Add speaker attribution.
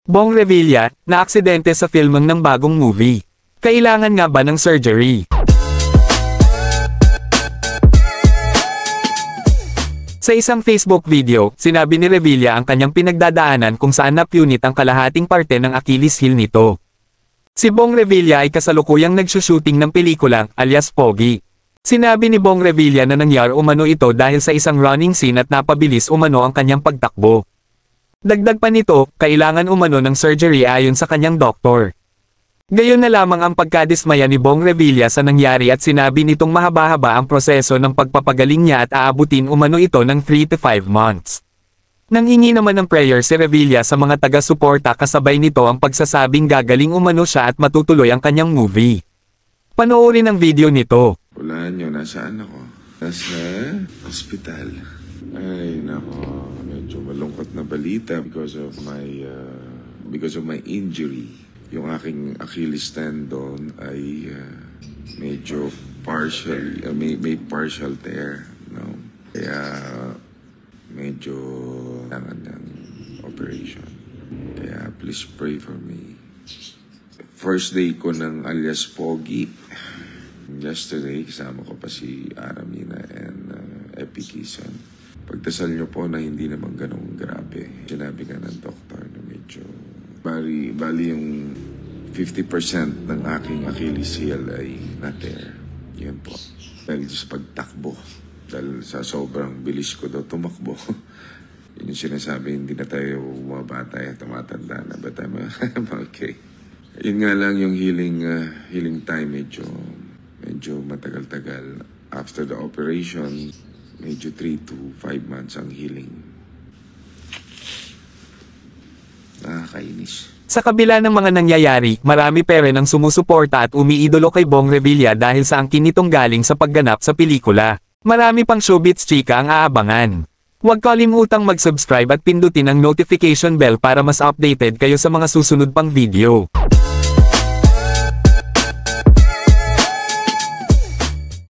Speaker 1: Bong Revilla, na-aksidente sa filming ng bagong movie. Kailangan nga ba ng surgery? Sa isang Facebook video, sinabi ni Revilla ang kanyang pinagdadaanan kung saan napunit ang kalahating parte ng Achilles heel nito. Si Bong Revilla ay kasalukuyang nagsushooting ng pelikulang, alias Pogi. Sinabi ni Bong Revilla na nangyari umano ito dahil sa isang running scene at napabilis umano ang kanyang pagtakbo. Dagdag pa nito, kailangan umano ng surgery ayon sa kanyang doktor. Gayon na lamang ang pagkadismaya ni Bong Revilla sa nangyari at sinabi nitong mahaba-haba ang proseso ng pagpapagaling niya at aabutin umano ito ng 3 to 5 months. Nanghingi naman ng prayer si Revilla sa mga taga-suporta kasabay nito ang pagsasabing gagaling umano siya at matutuloy ang kanyang movie. Panoorin ang video nito.
Speaker 2: Hulaan nyo, nasaan ako? Nasa hospital. Ay, nako, medyo malungkot na balita because of my injury. Yung aking Achilles tendon ay medyo partial, may partial tear, no? Kaya medyo kailangan ng operation. Kaya please pray for me. First day ko ng alias Pogi. Yesterday, kasama ko pa si Aramina and Epi Kison. Pagdasal nyo po na hindi naman ganun grabe. Sinabi nga ng doktor na medyo bali yung 50% ng aking Achilles heel ay na-tear. Yan po. Dahil sa pagtakbo. Dahil sa sobrang bilis ko daw tumakbo. Yun yung sinasabi, hindi na tayo bumabata, tumatanda na. But I'm okay. Yun nga lang yung healing time medyo matagal-tagal. After the operation, medyo 3 to 5 months ang healing. Nakakainis.
Speaker 1: Sa kabila ng mga nangyayari, marami pa rin ang sumusuporta at umiidolo kay Bong Revilla dahil sa angkin nitong galing sa pagganap sa pelikula. Marami pang showbiz chika ang aabangan. Huwag kalimutang mag-subscribe at pindutin ang notification bell para mas updated kayo sa mga susunod pang video.